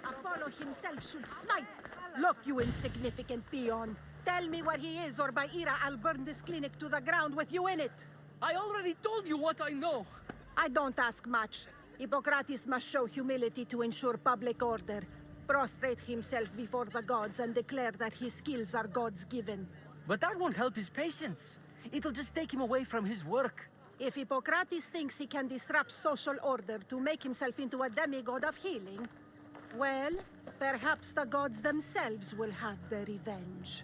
Apollo himself should smite. Look, you insignificant peon. Tell me where he is, or by Ira, I'll burn this clinic to the ground with you in it. I already told you what I know. I don't ask much. Hippocrates must show humility to ensure public order. Prostrate himself before the gods and declare that his skills are God's given. But that won't help his patients. It'll just take him away from his work. If Hippocrates thinks he can disrupt social order to make himself into a demigod of healing, well, perhaps the gods themselves will have their revenge.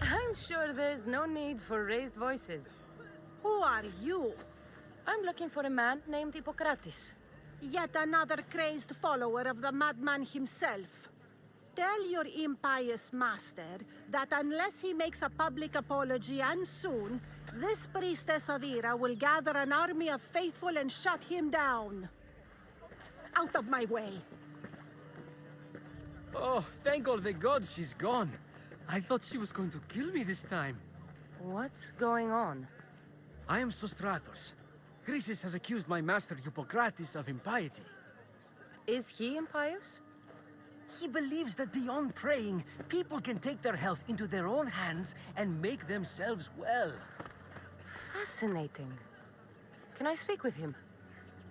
I'm sure there's no need for raised voices. Who are you? I'm looking for a man named Hippocrates. Yet another crazed follower of the madman himself. Tell your impious master that unless he makes a public apology, and soon, this priestess of Ira will gather an army of faithful and shut him down. Out of my way. Oh, thank all the gods she's gone. I thought she was going to kill me this time. What's going on? I am Sostratos. Chrysis has accused my master Hippocrates of impiety. Is he impious? He believes that beyond praying, people can take their health into their own hands and make themselves well. Fascinating. Can I speak with him?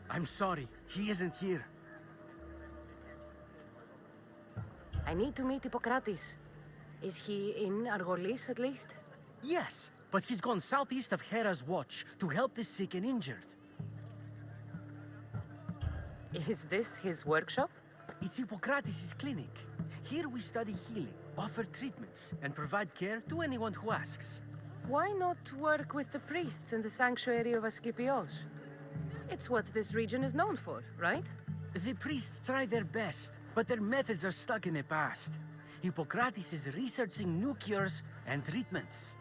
I'm sorry, he isn't here. I need to meet Hippocrates. Is he in Argolis at least? Yes, but he's gone southeast of Hera's watch to help the sick and injured. Is this his workshop? It's Hippocrates' clinic. Here we study healing, offer treatments, and provide care to anyone who asks. Why not work with the priests in the sanctuary of Asclepios? It's what this region is known for, right? The priests try their best, but their methods are stuck in the past. Hippocrates is researching new cures and treatments.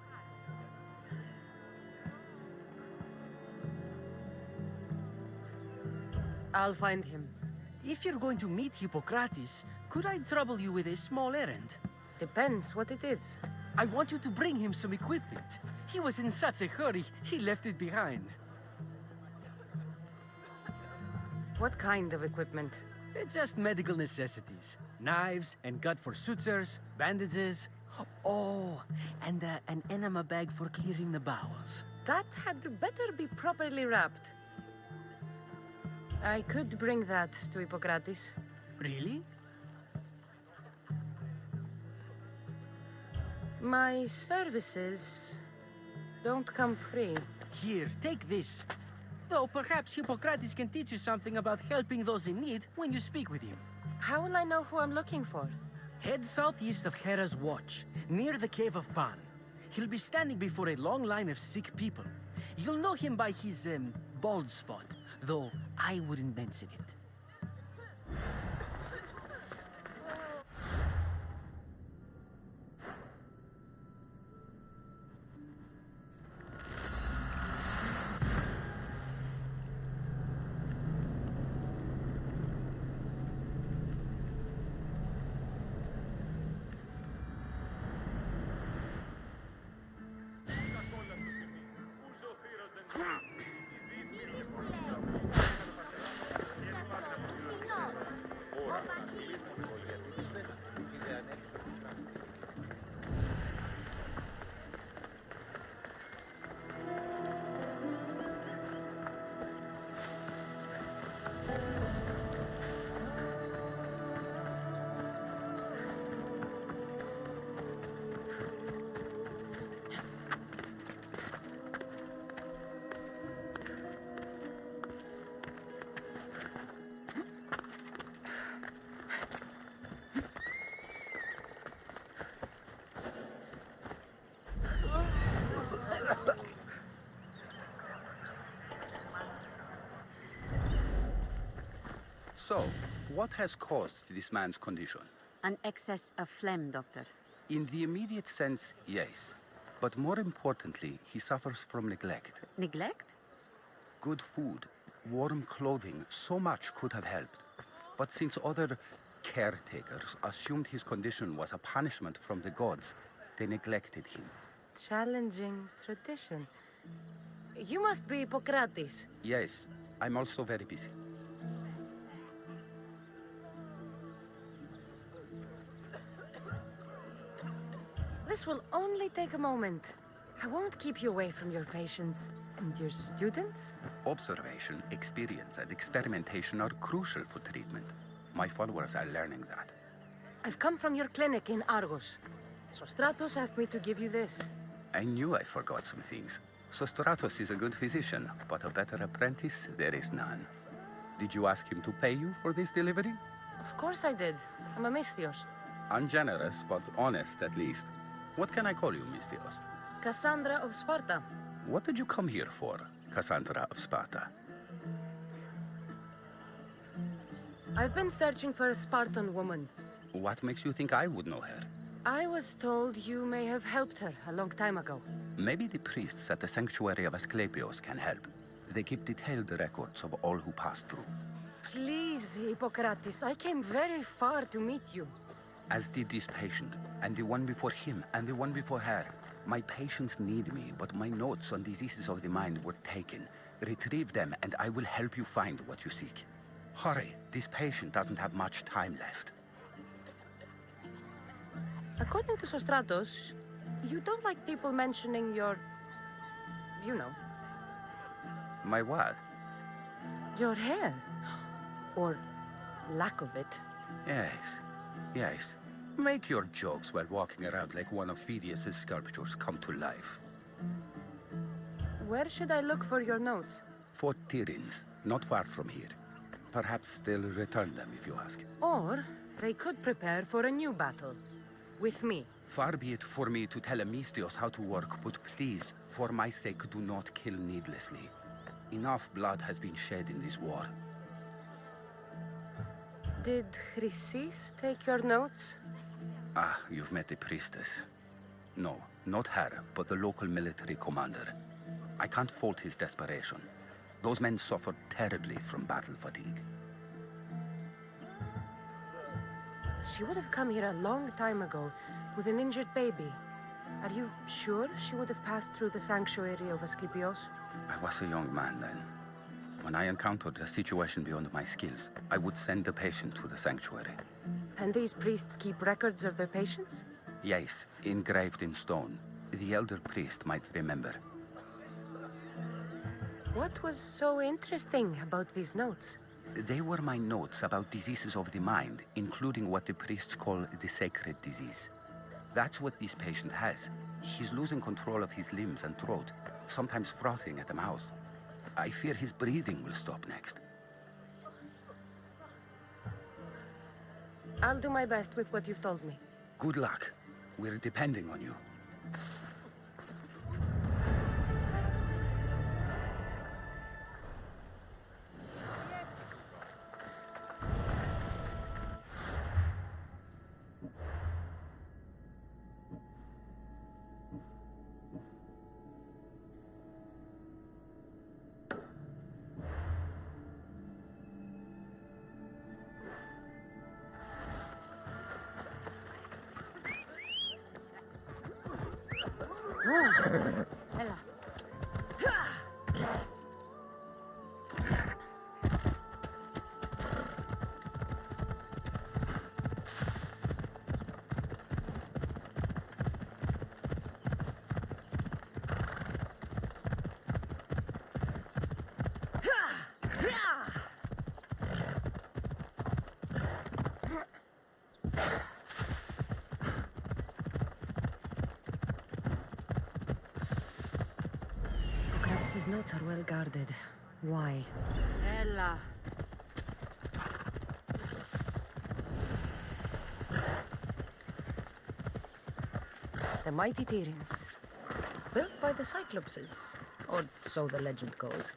I'll find him. If you're going to meet Hippocrates, could I trouble you with a small errand? Depends what it is. I want you to bring him some equipment. He was in such a hurry, he left it behind. What kind of equipment? Just medical necessities. Knives and gut for sutures, bandages. Oh, and an enema bag for clearing the bowels. That had better be properly wrapped. I could bring that to Hippocrates. Really? My services don't come free. Here, take this. Though perhaps Hippocrates can teach you something about helping those in need when you speak with him. How will I know who I'm looking for? Head southeast of Hera's watch, near the cave of Pan. He'll be standing before a long line of sick people. You'll know him by his, bald spot, though I wouldn't mention it. So, what has caused this man's condition? An excess of phlegm, Doctor. In the immediate sense, yes. But more importantly, he suffers from neglect. Neglect? Good food, warm clothing, so much could have helped. But since other caretakers assumed his condition was a punishment from the gods, they neglected him. Challenging tradition. You must be Hippocrates. Yes, I'm also very busy. This will only take a moment. I won't keep you away from your patients. And your students? Observation, experience, and experimentation are crucial for treatment. My followers are learning that. I've come from your clinic in Argos. Sostratos asked me to give you this. I knew I forgot some things. Sostratos is a good physician, but a better apprentice there is none. Did you ask him to pay you for this delivery? Of course I did. I'm a Misthios. Ungenerous, but honest at least. What can I call you, Misthios? Kassandra of Sparta. What did you come here for, Kassandra of Sparta? I've been searching for a Spartan woman. What makes you think I would know her? I was told you may have helped her a long time ago. Maybe the priests at the sanctuary of Asclepios can help. They keep detailed records of all who passed through. Please, Hippocrates, I came very far to meet you. As did this patient, and the one before him, and the one before her. My patients need me, but my notes on diseases of the mind were taken. Retrieve them, and I will help you find what you seek. Hurry, this patient doesn't have much time left. According to Sostratos, you don't like people mentioning your... you know, My what? your hair. Or lack of it. Yes, yes. Make your jokes while walking around like one of Phidias' sculptures come to life. Where should I look for your notes? Fort Tyrins, not far from here. Perhaps they'll return them if you ask. Or they could prepare for a new battle. With me. Far be it for me to tell a Misthios how to work, but please, for my sake, do not kill needlessly. Enough blood has been shed in this war. Did Chrysis take your notes? Ah, you've met the priestess. No, not her, but the local military commander. I can't fault his desperation. Those men suffered terribly from battle fatigue. She would have come here a long time ago with an injured baby. Are you sure she would have passed through the sanctuary of Asclepios? I was a young man then. When I encountered a situation beyond my skills, I would send the patient to the sanctuary. And these priests keep records of their patients? Yes, engraved in stone. The elder priest might remember. What was so interesting about these notes? They were my notes about diseases of the mind, including what the priests call the sacred disease. That's what this patient has. He's losing control of his limbs and throat, sometimes frothing at the mouth. I fear his breathing will stop next. I'll do my best with what you've told me. Good luck. We're depending on you. Ella. His notes are well guarded. Why? Ella. The mighty Tyrins. Built by the Cyclopses. Or so the legend goes.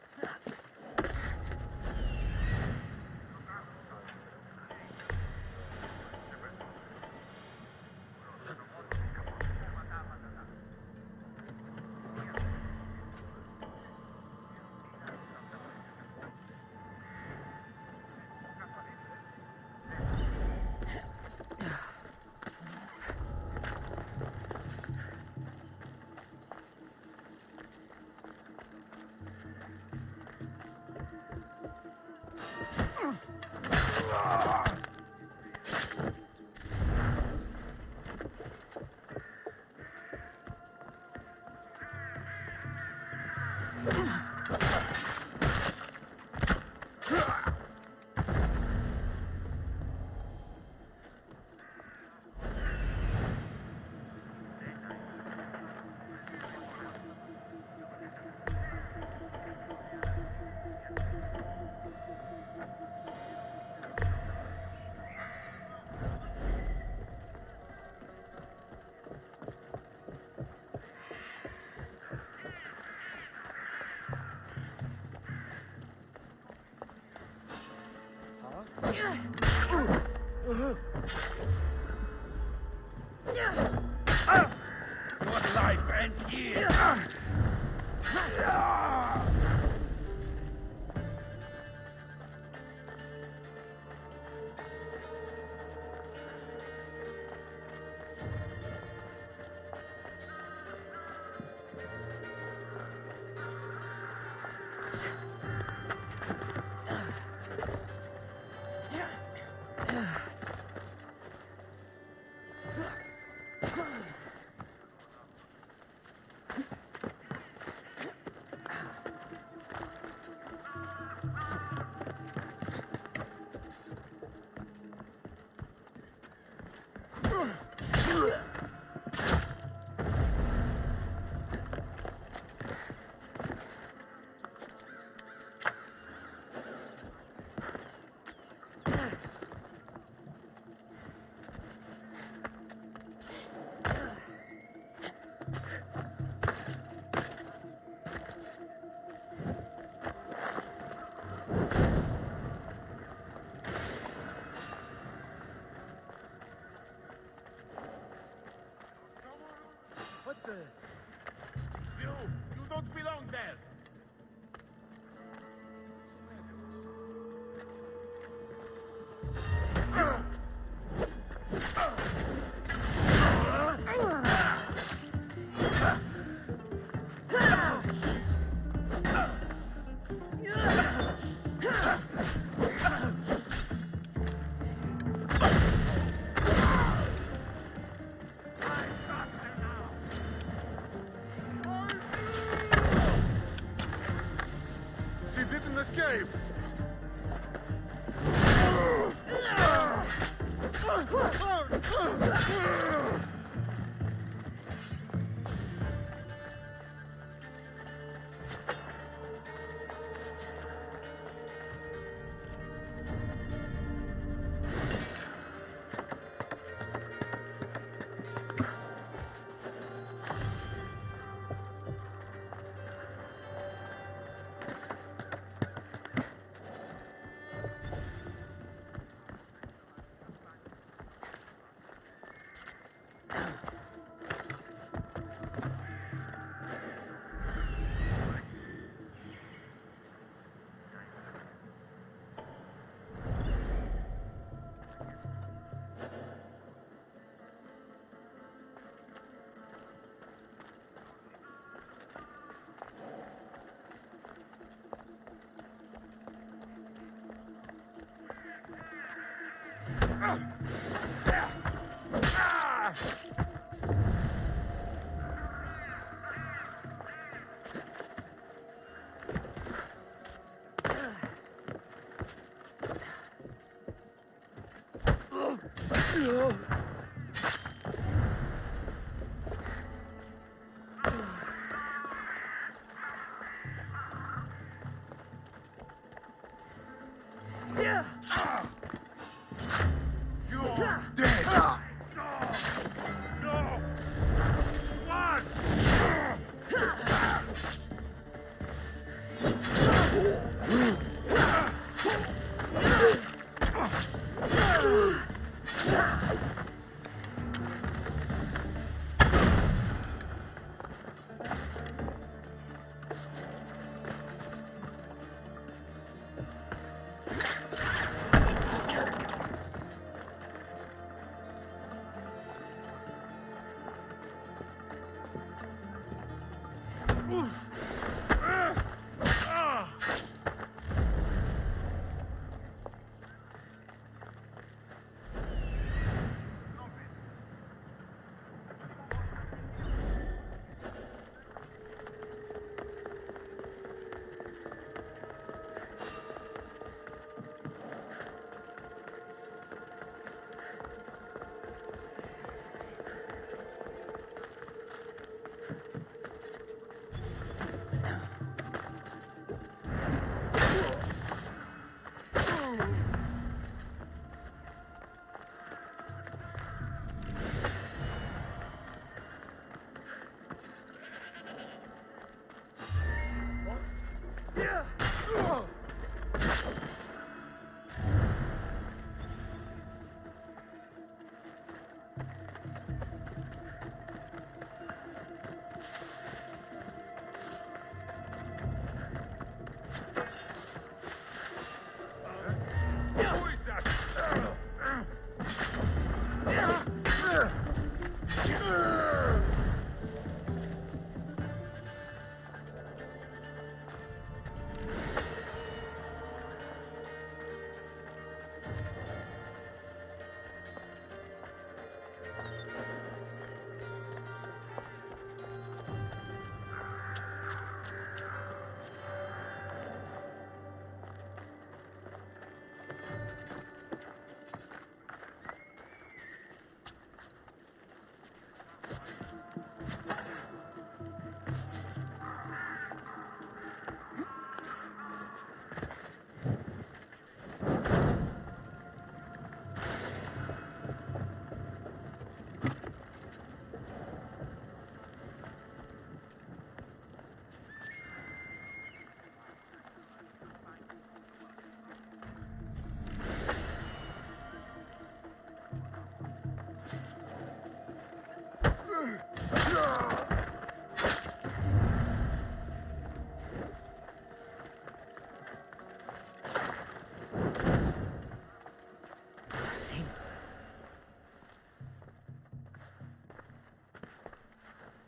You don't belong there! She didn't escape! You're dead! No! What?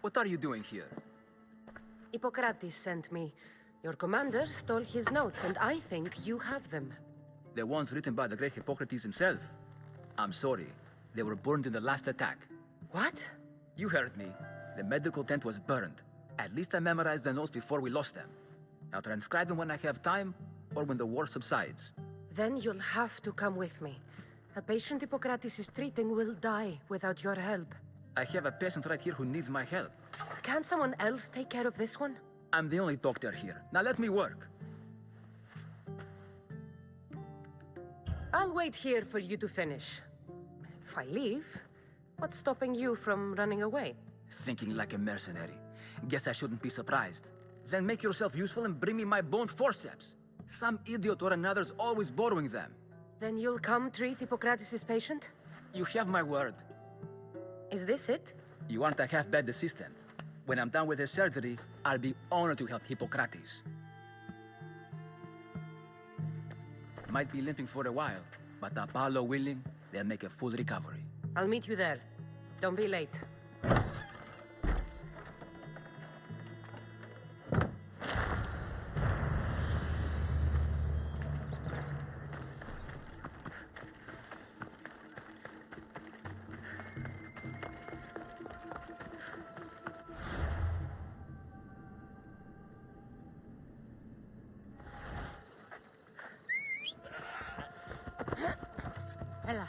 What are you doing here? Hippocrates sent me. Your commander stole his notes, and I think you have them. The ones written by the great Hippocrates himself. I'm sorry. They were burned in the last attack. What? You heard me. The medical tent was burned. At least I memorized the notes before we lost them. I'll transcribe them when I have time, or when the war subsides. Then you'll have to come with me. A patient Hippocrates is treating will die without your help. I have a patient right here who needs my help. Can't someone else take care of this one? I'm the only doctor here. Now let me work. I'll wait here for you to finish. If I leave, what's stopping you from running away? Thinking like a mercenary. Guess I shouldn't be surprised. Then make yourself useful and bring me my bone forceps. Some idiot or another's always borrowing them. Then you'll come treat Hippocrates' patient? You have my word. Is this it? You aren't a half-bad assistant. When I'm done with his surgery, I'll be honored to help Hippocrates. Might be limping for a while, but Apollo willing, they'll make a full recovery. I'll meet you there. Don't be late. Ella.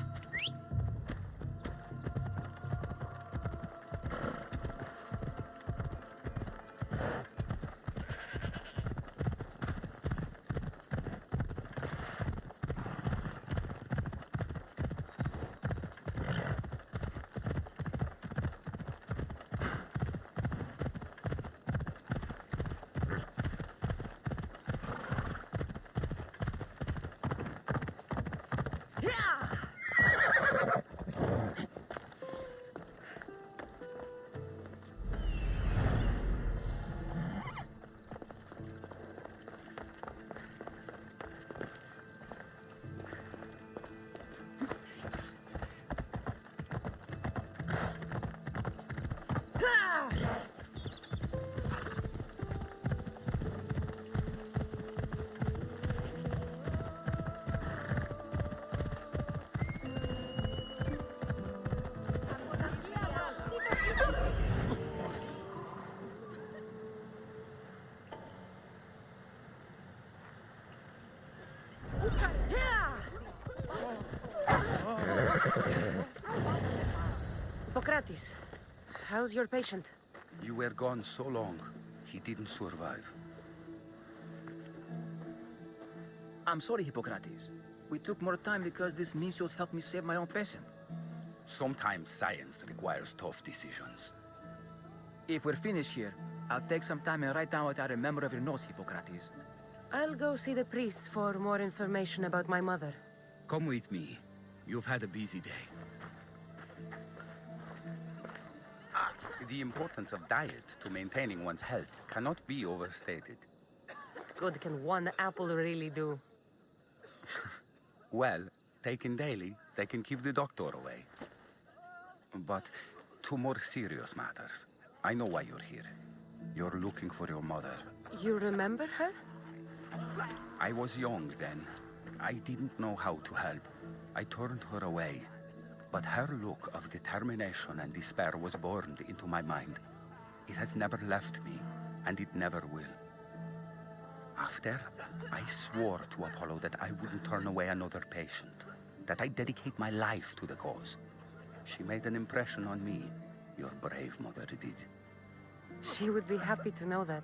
Hippocrates, how's your patient? You were gone so long, he didn't survive. I'm sorry, Hippocrates. We took more time because this Mesios helped me save my own patient. Sometimes science requires tough decisions. If we're finished here, I'll take some time and write down what I remember of your notes, Hippocrates. I'll go see the priest for more information about my mother. Come with me. You've had a busy day. The importance of diet to maintaining one's health cannot be overstated. What good can one apple really do? Well, taken daily, they can keep the doctor away. But to more serious matters, I know why you're here. You're looking for your mother. You remember her? I was young then. I didn't know how to help. I turned her away. But her look of determination and despair was burned into my mind. It has never left me, and it never will. After, I swore to Apollo that I wouldn't turn away another patient, that I'd dedicate my life to the cause. She made an impression on me. Your brave mother did. She would be happy to know that.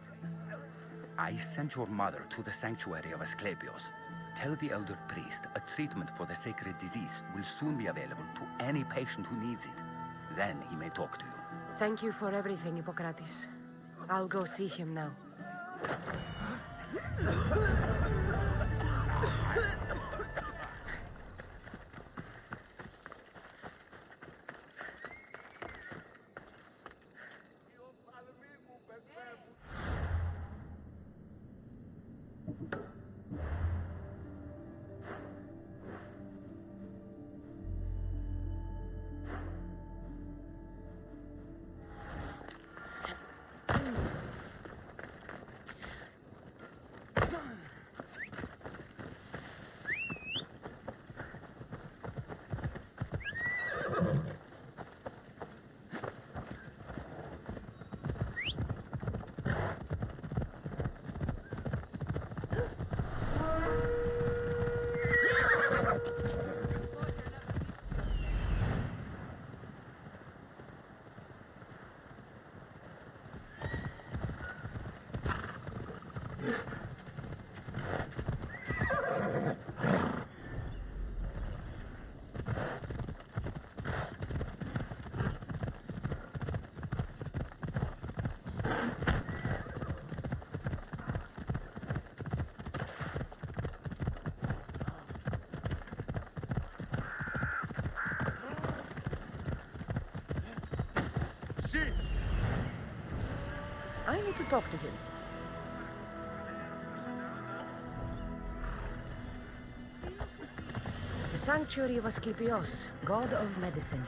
I sent your mother to the sanctuary of Asclepios. Tell the elder priest a treatment for the sacred disease will soon be available to any patient who needs it. Then he may talk to you. Thank you for everything, Hippocrates. I'll go see him now. need to talk to him. The sanctuary of Asclepios, god of medicine.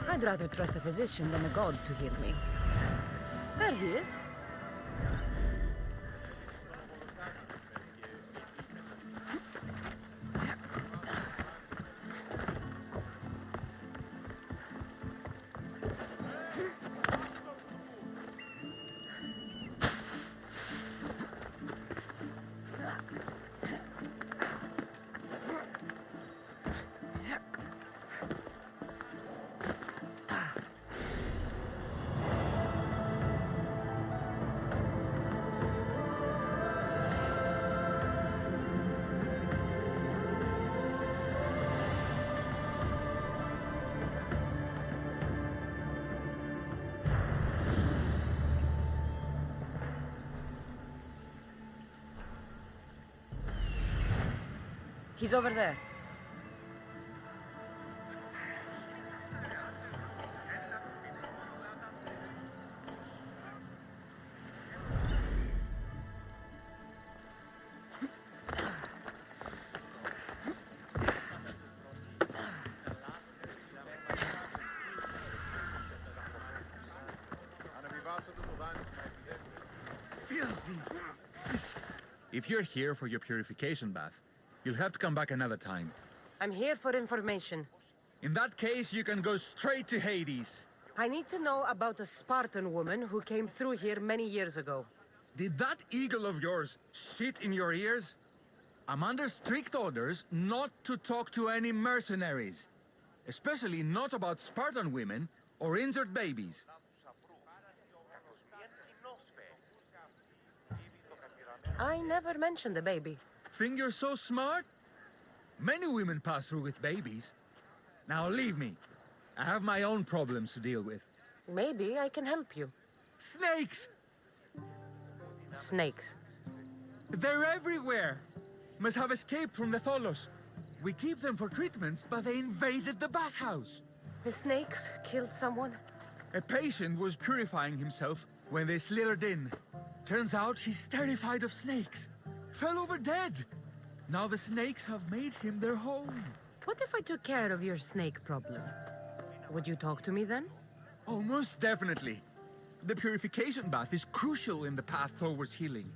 I'd rather trust a physician than a god to heal me. There he is. He's over there. If you're here for your purification bath, you'll have to come back another time. I'm here for information. In that case, you can go straight to Hades. I need to know about a Spartan woman who came through here many years ago. Did that eagle of yours shit in your ears? I'm under strict orders not to talk to any mercenaries. Especially not about Spartan women or injured babies. I never mentioned a baby. Think you're so smart? Many women pass through with babies. Now leave me. I have my own problems to deal with. Maybe I can help you. Snakes! Snakes. They're everywhere! Must have escaped from the Tholos. We keep them for treatments, but they invaded the bathhouse. The snakes killed someone? A patient was purifying himself when they slithered in. Turns out he's terrified of snakes. Fell over dead. Now the snakes have made him their home. What if I took care of your snake problem? Would you talk to me then? Oh, most definitely. The purification bath is crucial in the path towards healing.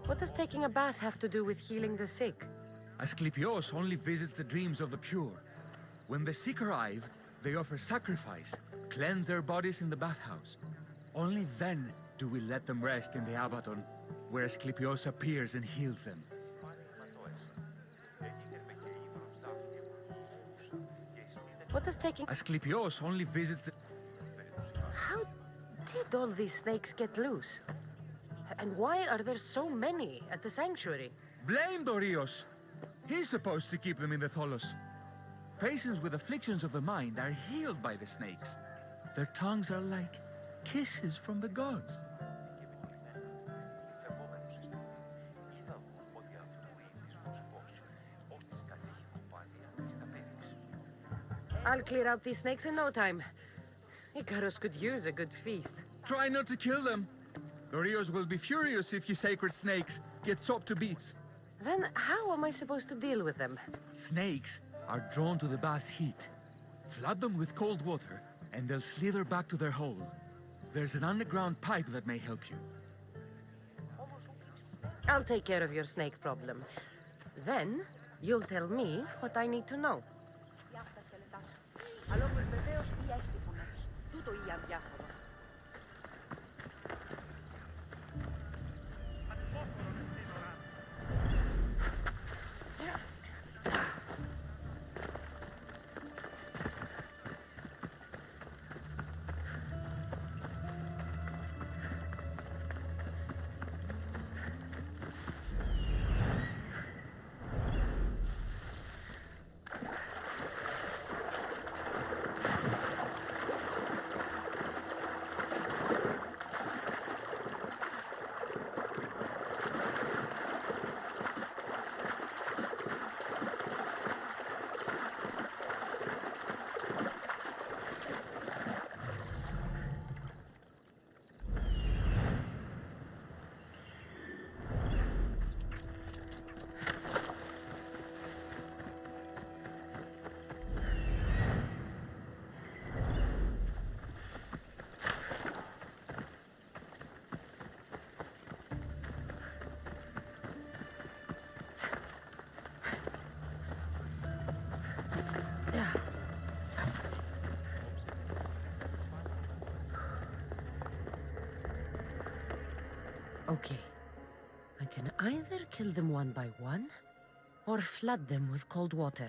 What does taking a bath have to do with healing the sick? Asclepios only visits the dreams of the pure. When the sick arrive, they offer sacrifice, cleanse their bodies in the bathhouse. Only then do we let them rest in the Abaddon, where Asclepios appears and heals them. What does taking... Asclepios only visits the... How did all these snakes get loose? And why are there so many at the sanctuary? Blame Dorios! He's supposed to keep them in the Tholos. Patients with afflictions of the mind are healed by the snakes. Their tongues are like kisses from the gods. I'll clear out these snakes in no time. Icarus could use a good feast. Try not to kill them. Dorios will be furious if you sacred snakes get chopped to bits. Then how am I supposed to deal with them? Snakes are drawn to the bath's heat. Flood them with cold water, and they'll slither back to their hole. There's an underground pipe that may help you. I'll take care of your snake problem. Then, you'll tell me what I need to know. Okay. I can either kill them one by one, or flood them with cold water.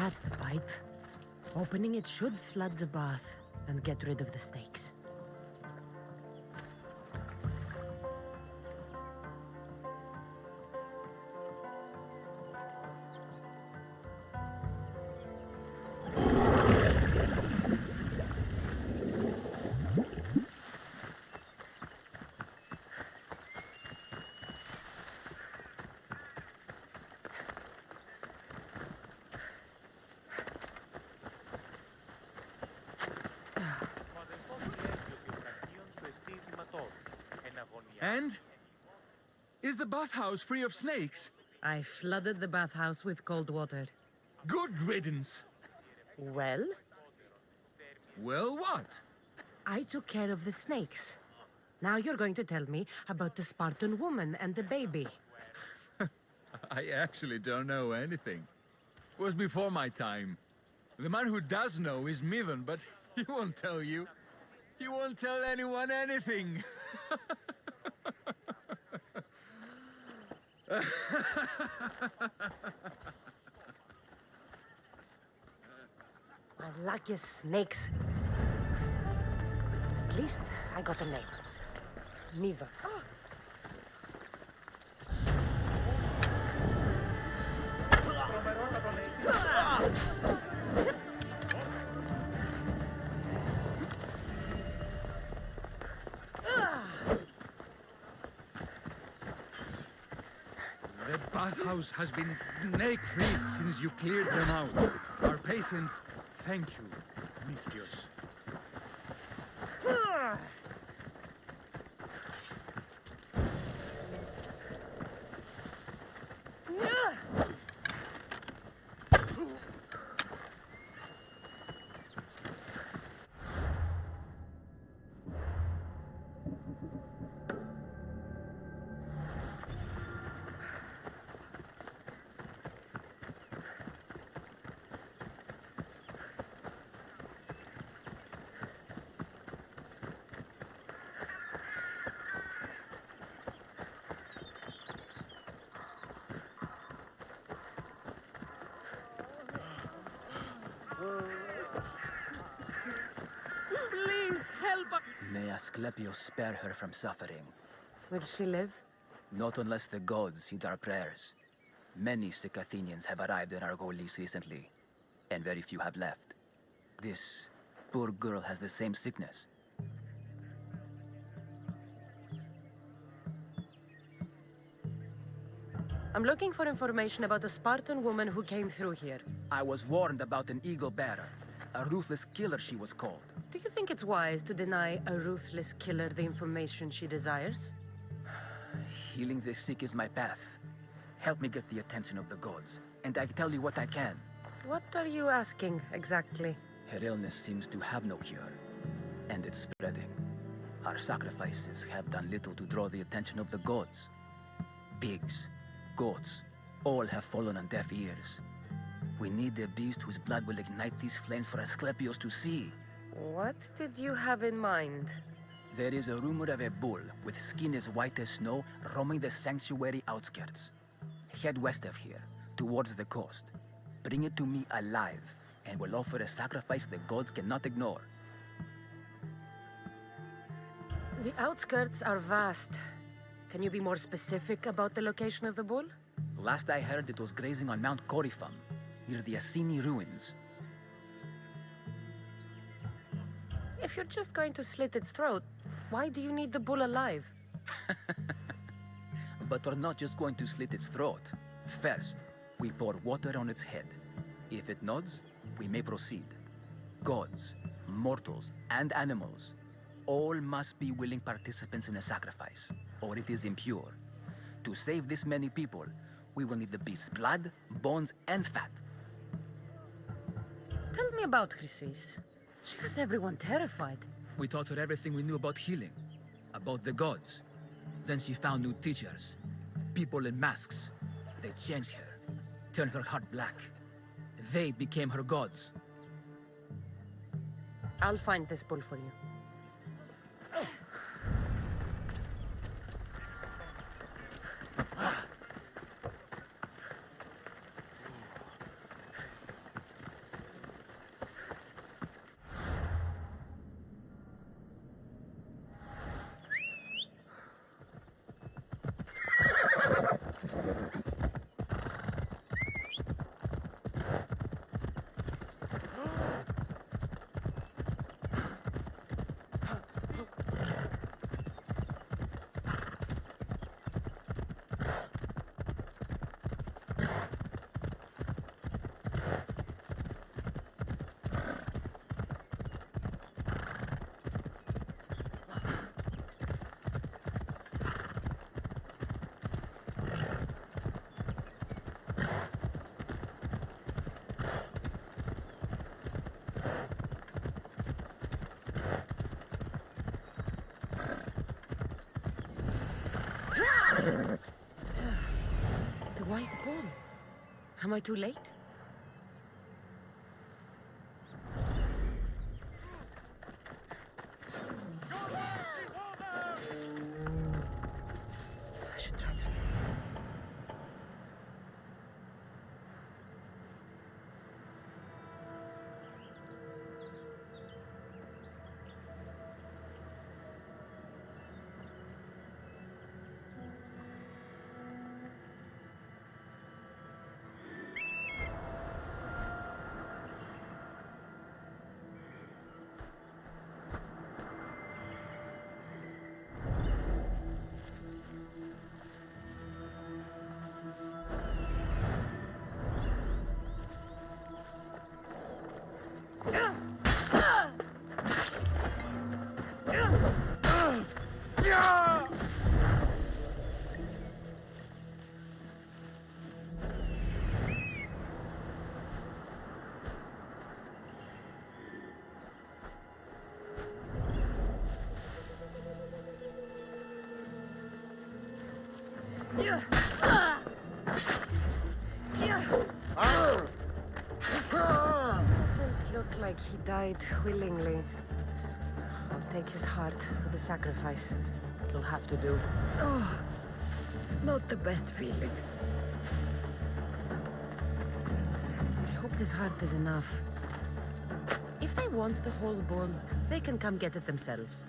That's the pipe. Opening it should flood the bath and get rid of the snakes. And? Is the bathhouse free of snakes? I flooded the bathhouse with cold water. Good riddance. Well, Well, what? I took care of the snakes. Now you're going to tell me about the Spartan woman and the baby. I actually don't know anything. It was before my time. The man who does know is Midon, but he won't tell you. You won't tell anyone anything. My luckiest snakes. At least I got a name. Neither. The bathhouse has been snake-free since you cleared them out. Our patience, thank you, Mistios. Please help us. May Asclepius spare her from suffering. Will she live? Not unless the gods heed our prayers. Many sick Athenians have arrived in Argolis recently, and very few have left. This poor girl has the same sickness. I'm looking for information about a Spartan woman who came through here. I was warned about an eagle bearer. A ruthless killer, she was called. Do you think it's wise to deny a ruthless killer the information she desires? Healing the sick is my path. Help me get the attention of the gods, and I tell you what I can. What are you asking, exactly? Her illness seems to have no cure, and it's spreading. Our sacrifices have done little to draw the attention of the gods. Pigs, goats, all have fallen on deaf ears. We need a beast whose blood will ignite these flames for Asclepius to see. What did you have in mind? There is a rumor of a bull with skin as white as snow roaming the sanctuary outskirts. Head west of here, towards the coast. Bring it to me alive, and we'll offer a sacrifice the gods cannot ignore. The outskirts are vast. Can you be more specific about the location of the bull? Last I heard, it was grazing on Mount Coryphon, near the Assini ruins. If you're just going to slit its throat, why do you need the bull alive? But we're not just going to slit its throat. First, we pour water on its head. If it nods, we may proceed. Gods, mortals, and animals, all must be willing participants in a sacrifice, or it is impure. To save this many people, we will need the beast's blood, bones, and fat. Tell me about Chrysis. She has everyone terrified. We taught her everything we knew about healing, about the gods. Then she found new teachers, people in masks. They changed her, turned her heart black. They became her gods. I'll find this bull for you. The white bull. Am I too late? like he died willingly. I'll take his heart for the sacrifice. It'll have to do. Oh, not the best feeling. I hope this heart is enough. If they want the whole bull, they can come get it themselves.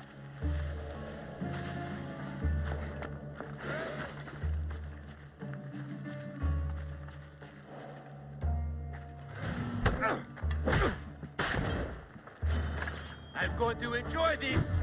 I'm going to enjoy this!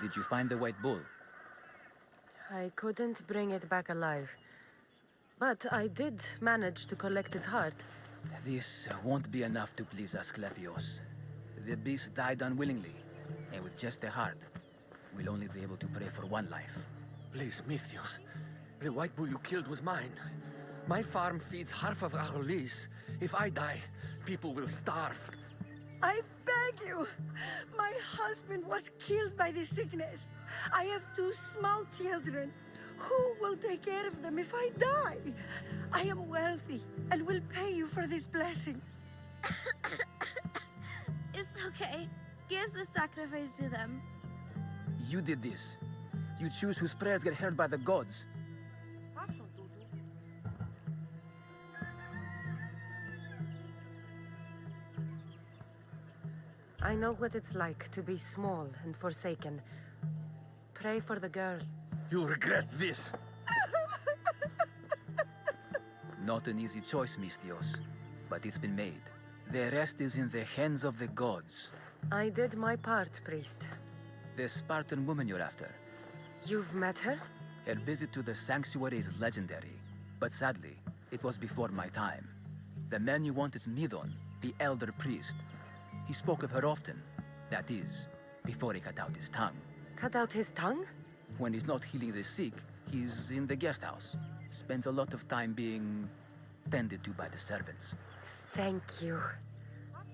Did you find the white bull? I couldn't bring it back alive. But I did manage to collect its heart. This won't be enough to please Asclepios. The beast died unwillingly, and with just the heart, we'll only be able to pray for one life. Please, Mythios. The white bull you killed was mine. My farm feeds half of our lease. If I die, people will starve. I beg you! My husband was killed by the sickness. I have 2 small children. Who will take care of them if I die? I am wealthy and will pay you for this blessing. It's okay. Give the sacrifice to them. You did this. You choose whose prayers get heard by the gods. I know what it's like to be small and forsaken. Pray for the girl. You'll regret this. Not an easy choice, Mystios, but it's been made. The rest is in the hands of the gods. I did my part, priest. The Spartan woman you're after. You've met her? Her visit to the sanctuary is legendary, but sadly, it was before my time. The man you want is Midon, the elder priest. He spoke of her often. That is, before he cut out his tongue. Cut out his tongue? When he's not healing the sick, he's in the guest house. Spends a lot of time being tended to by the servants. Thank you.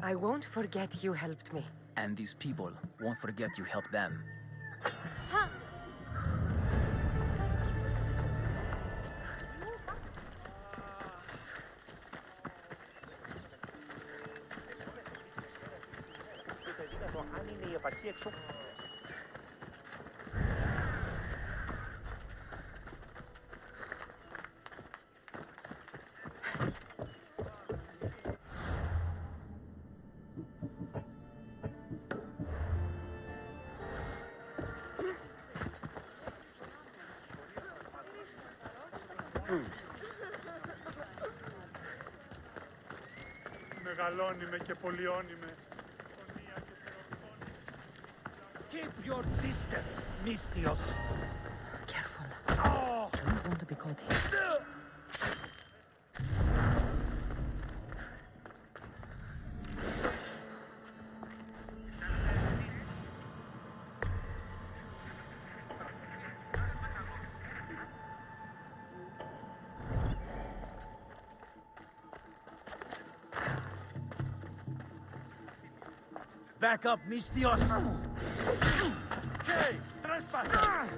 I won't forget you helped me. And these people won't forget you helped them. Μεγαλώνει και πολιώνει με. Keep your distance, Mystios. Careful. Don't want to be caught here. Back up, Mystios. Hey, trespasser!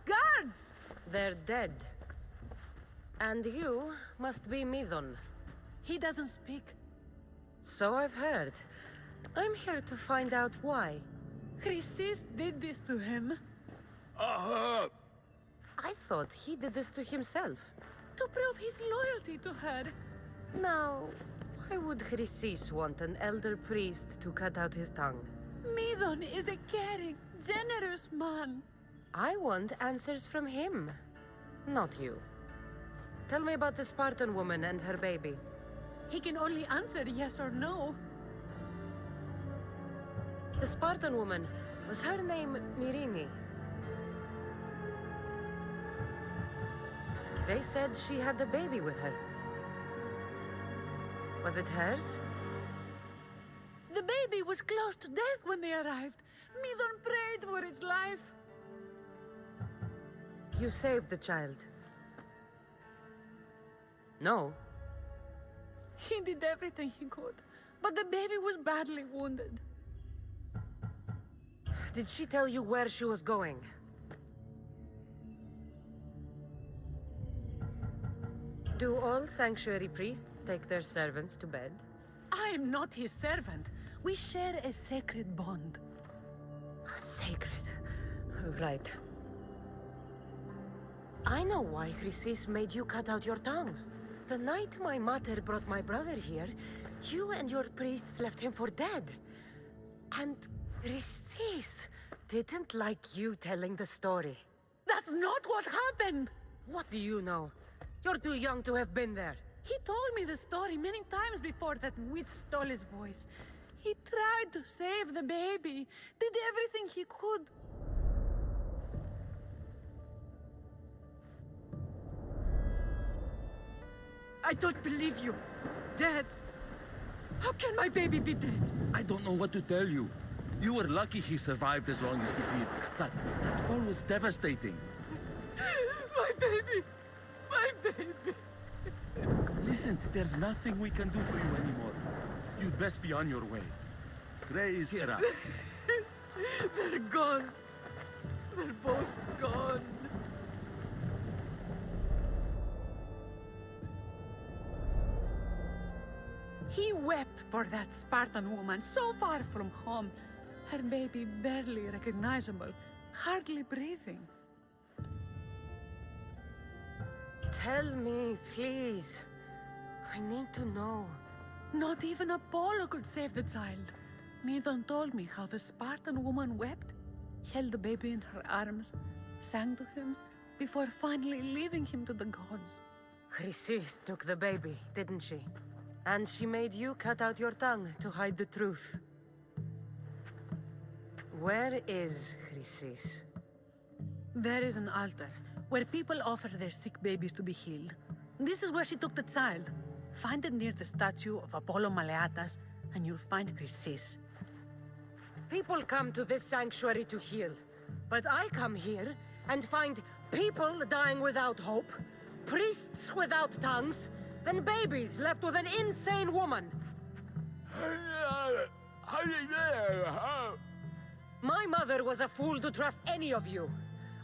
Guards! They're dead. And you must be Midon. He doesn't speak. So I've heard. I'm here to find out why. Chrysis did this to him. I thought he did this to himself. To prove his loyalty to her. Now, why would Chrysis want an elder priest to cut out his tongue? Midon is a caring, generous man. I want answers from him, not you. Tell me about the Spartan woman and her baby. He can only answer yes or no. The Spartan woman, was her name Myrine? They said she had a baby with her. Was it hers? The baby was close to death when they arrived. Midon prayed for its life. You saved the child. No. He did everything he could, but the baby was badly wounded. Did she tell you where she was going? Do all sanctuary priests take their servants to bed? I am not his servant. We share a sacred bond. Sacred. Right. I know why Chrysis made you cut out your tongue. The night my mother brought my brother here, you and your priests left him for dead. And Chrysis didn't like you telling the story. That's not what happened! What do you know? You're too young to have been there. He told me the story many times before that witch stole his voice. He tried to save the baby, did everything he could. I don't believe you. Dead. How can my baby be dead? I don't know what to tell you. You were lucky he survived as long as he did. That fall was devastating. My baby! My baby! Listen, there's nothing we can do for you anymore. You'd best be on your way. Gray is here. They're gone. They're both gone. He wept for that Spartan woman so far from home. Her baby barely recognizable, hardly breathing. Tell me, please. I need to know. Not even Apollo could save the child. Medon told me how the Spartan woman wept, held the baby in her arms, sang to him, before finally leaving him to the gods. Chrysis took the baby, didn't she? And she made you cut out your tongue to hide the truth. Where is Chrysis? There is an altar where people offer their sick babies to be healed. This is where she took the child. Find it near the statue of Apollo Maleatas, and you'll find Chrysis. People come to this sanctuary to heal, but I come here and find people dying without hope, priests without tongues, and babies left with an insane woman. My mother was a fool to trust any of you.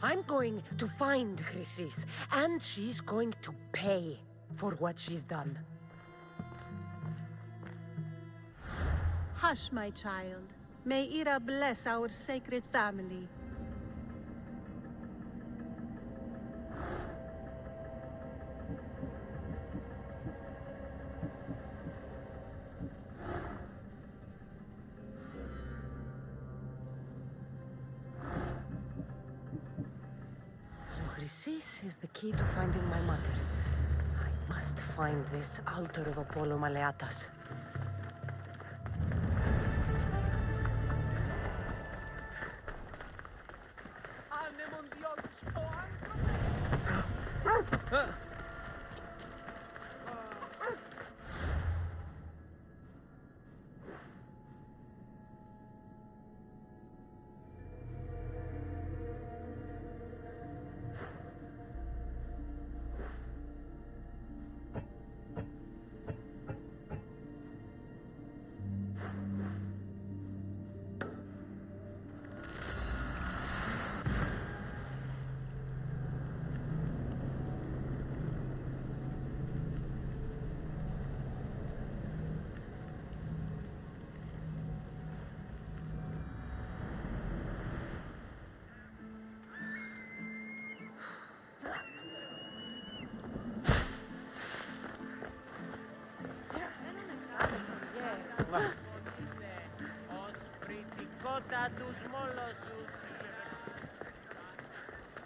I'm going to find Chrysis, and she's going to pay for what she's done. Hush, my child. May Ira bless our sacred family. So Chrysis is the key to finding my mother. I must find this altar of Apollo Maleatas.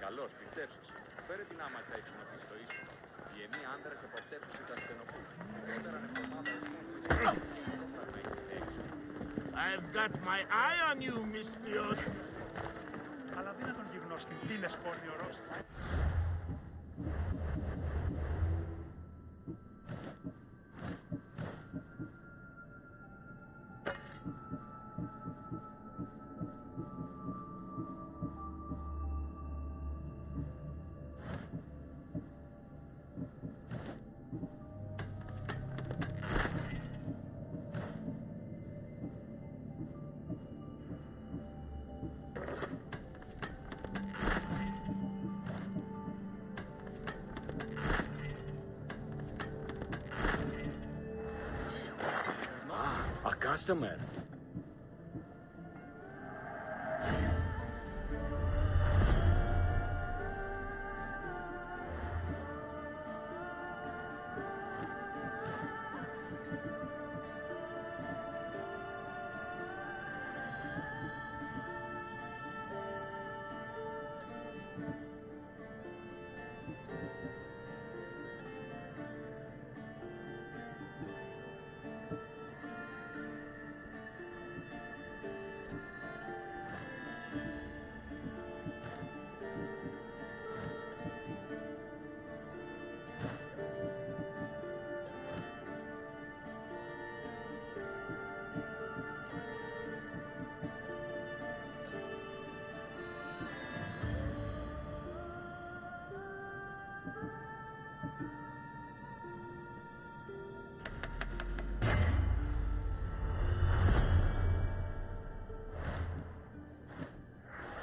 Καλώς, πιστέψους. Φέρε την άμαξα εις να πεις στο ίσο. Οι εμείς άνδρες εποπτεύσους ήταν στενοπούς. Αργότερα ανεφτωμάδα I've got my eye on you, Mystios. Αλλά δύνατον γυμνώσκην, τι είναι σπόρνη ο Ρώσης. Customer.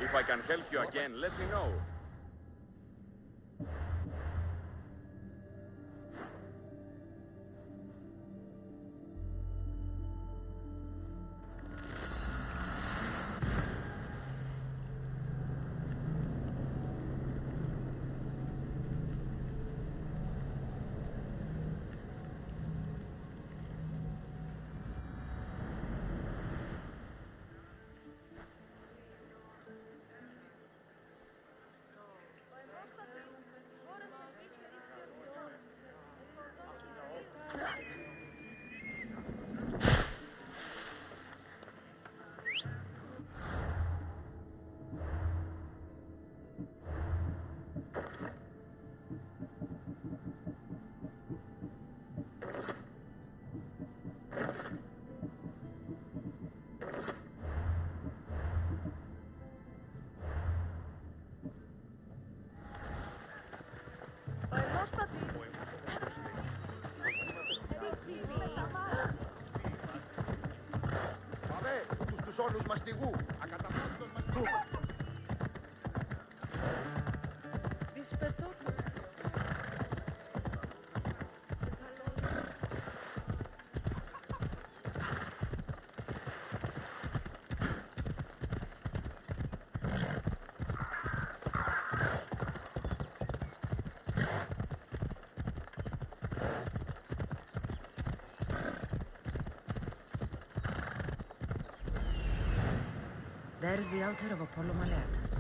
If I can help you again, let me know. όνους μαστιγού. Ακαταπάθητος μαστιγού. There's the altar of Apollo Maleatas.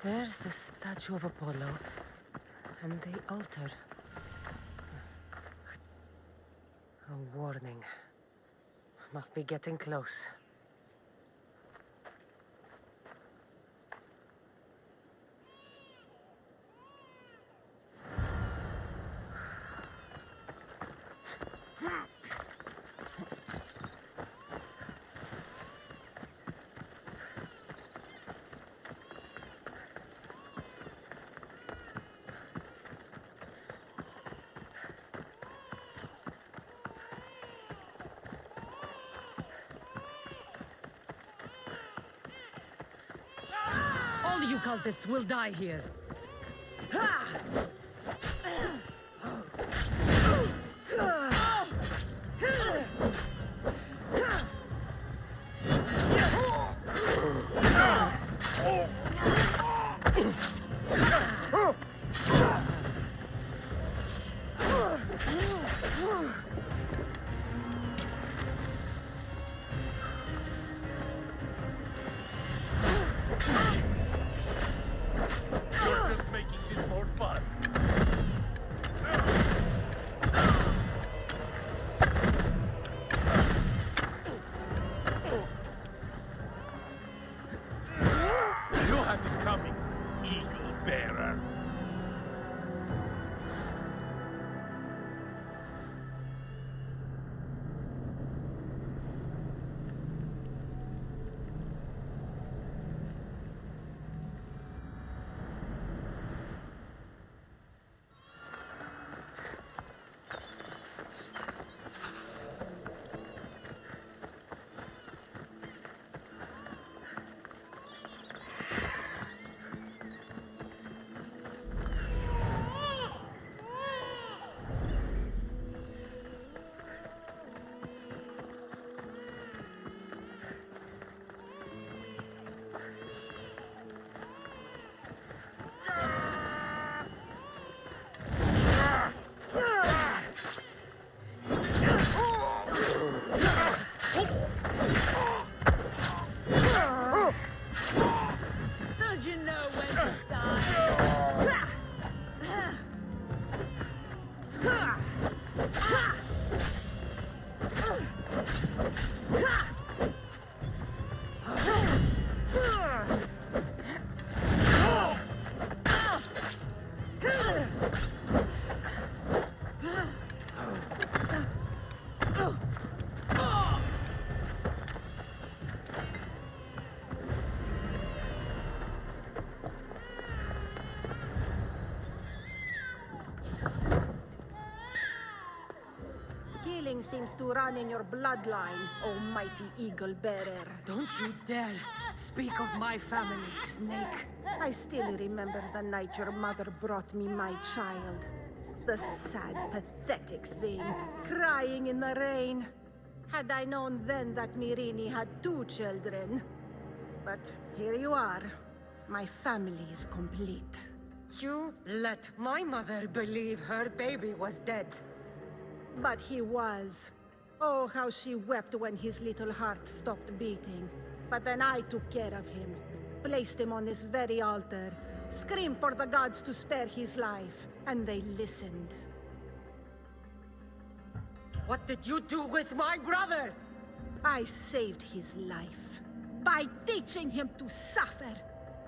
There's the statue of Apollo and the altar. A warning. Must be getting close. All you cultists will die here. seems to run in your bloodline, almighty eagle bearer. Don't you dare speak of my family, Snake. I still remember the night your mother brought me my child. The sad, pathetic thing, crying in the rain. Had I known then that Mirini had 2 children. But here you are. My family is complete. You let my mother believe her baby was dead. But he was. Oh, how she wept when his little heart stopped beating. But then I took care of him, placed him on this very altar, screamed for the gods to spare his life, and they listened. What did you do with my brother? I saved his life by teaching him to suffer,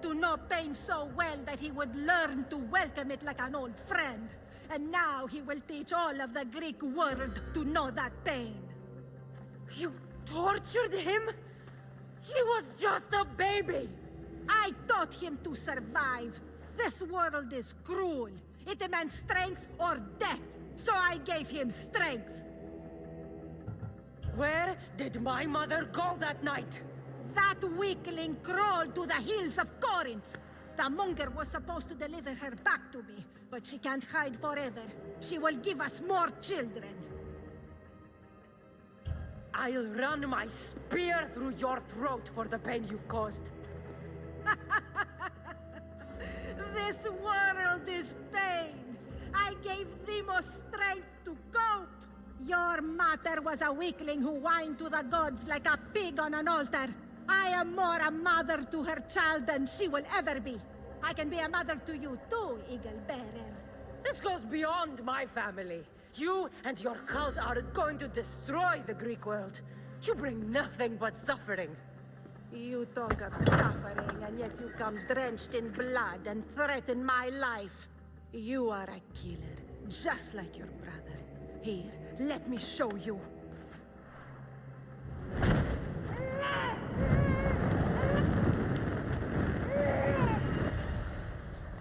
to know pain so well that he would learn to welcome it like an old friend. And now he will teach all of the Greek world to know that pain. You tortured him? He was just a baby! I taught him to survive. This world is cruel. It demands strength or death. So I gave him strength. Where did my mother go that night? That weakling crawled to the hills of Corinth. The monger was supposed to deliver her back to me, but she can't hide forever. She will give us more children. I'll run my spear through your throat for the pain you've caused. This world is pain. I gave Demos strength to cope. Your mother was a weakling who whined to the gods like a pig on an altar. I am more a mother to her child than she will ever be. I can be a mother to you too, Eagle Bearer. This goes beyond my family. You and your cult are going to destroy the Greek world. You bring nothing but suffering. You talk of suffering, and yet you come drenched in blood and threaten my life. You are a killer, just like your brother. Here, let me show you.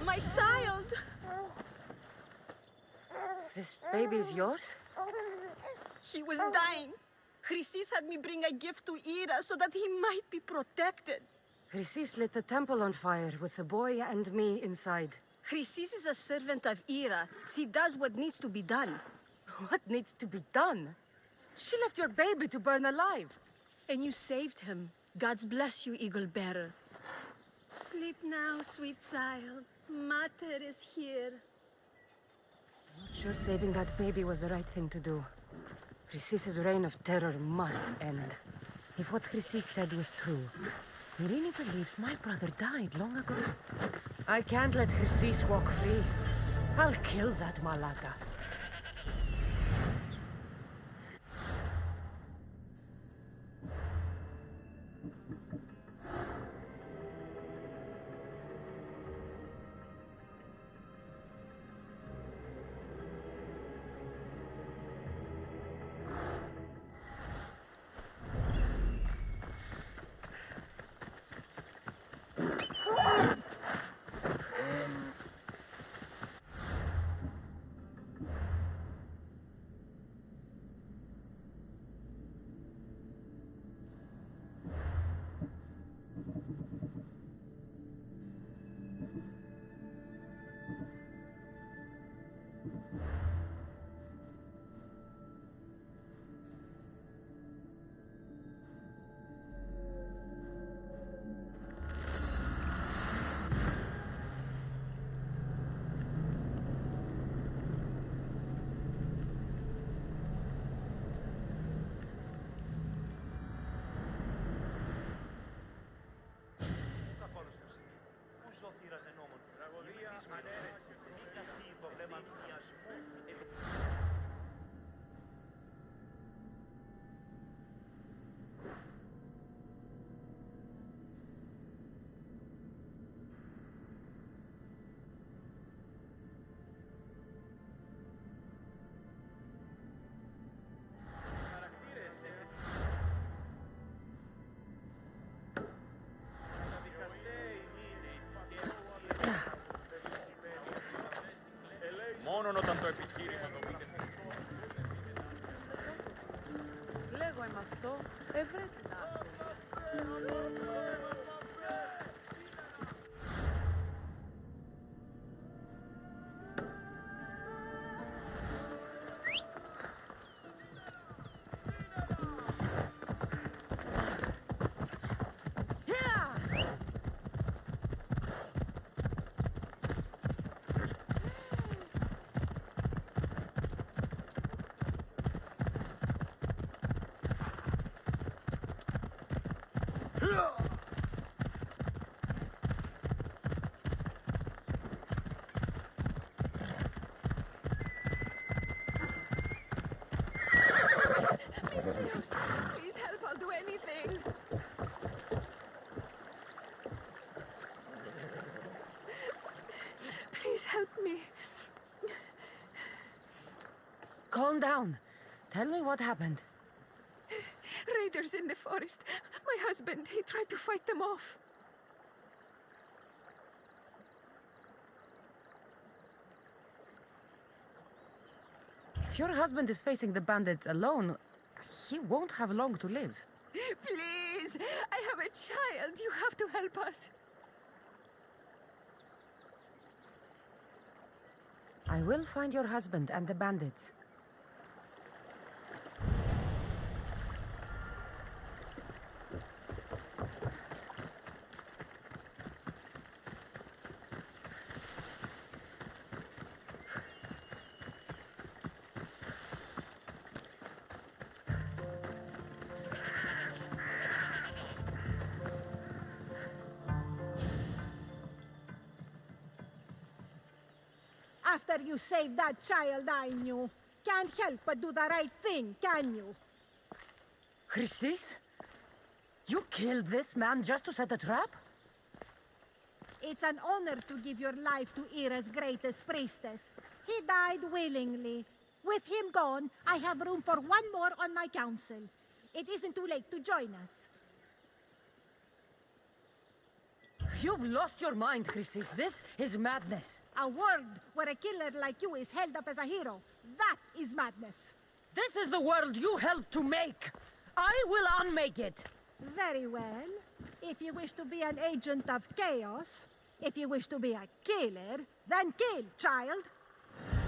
My child! This baby's yours? He was dying. Chrysis had me bring a gift to Ira so that he might be protected. Chrysis lit the temple on fire with the boy and me inside. Chrysis is a servant of Ira. She does what needs to be done. What needs to be done? She left your baby to burn alive. And you saved him. God's bless you, Eagle Bearer. Sleep now, sweet child. Mater is here. Not sure saving that baby was the right thing to do. Chrysis' reign of terror must end. If what Chrysis said was true, Mirini believes my brother died long ago. I can't let Chrysis walk free. I'll kill that Malaka. Calm down. Tell me what happened. Raiders in the forest. My husband, he tried to fight them off. If your husband is facing the bandits alone, he won't have long to live. Please, I have a child. You have to help us. I will find your husband and the bandits. After you saved that child I knew, can't help but do the right thing, can you? Chrysis? You killed this man just to set a trap? It's an honor to give your life to Ira's greatest priestess. He died willingly. With him gone, I have room for one more on my council. It isn't too late to join us. You've lost your mind, Chrysis. This is madness. A world where a killer like you is held up as a hero. That is madness. This is the world you helped to make. I will unmake it. Very well. If you wish to be an agent of chaos, if you wish to be a killer, then kill, child.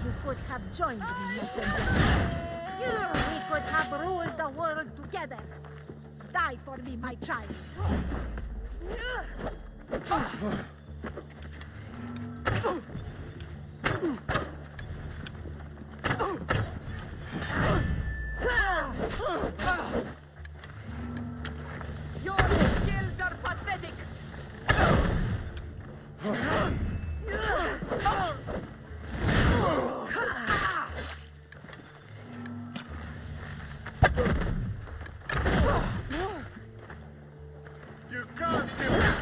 You could have joined me, messenger. We could have ruled the world together. Die for me, my child. Your skills are pathetic. You can't give me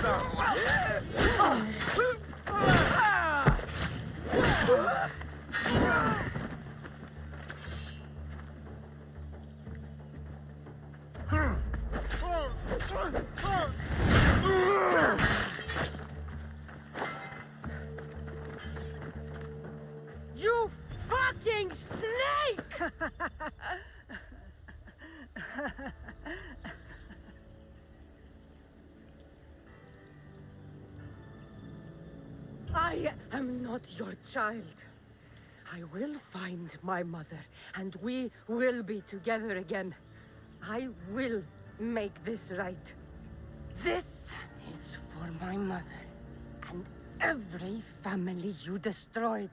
You fucking snake! I am not your child. I will find my mother, and we will be together again. I will make this right. This is for my mother, and every family you destroyed.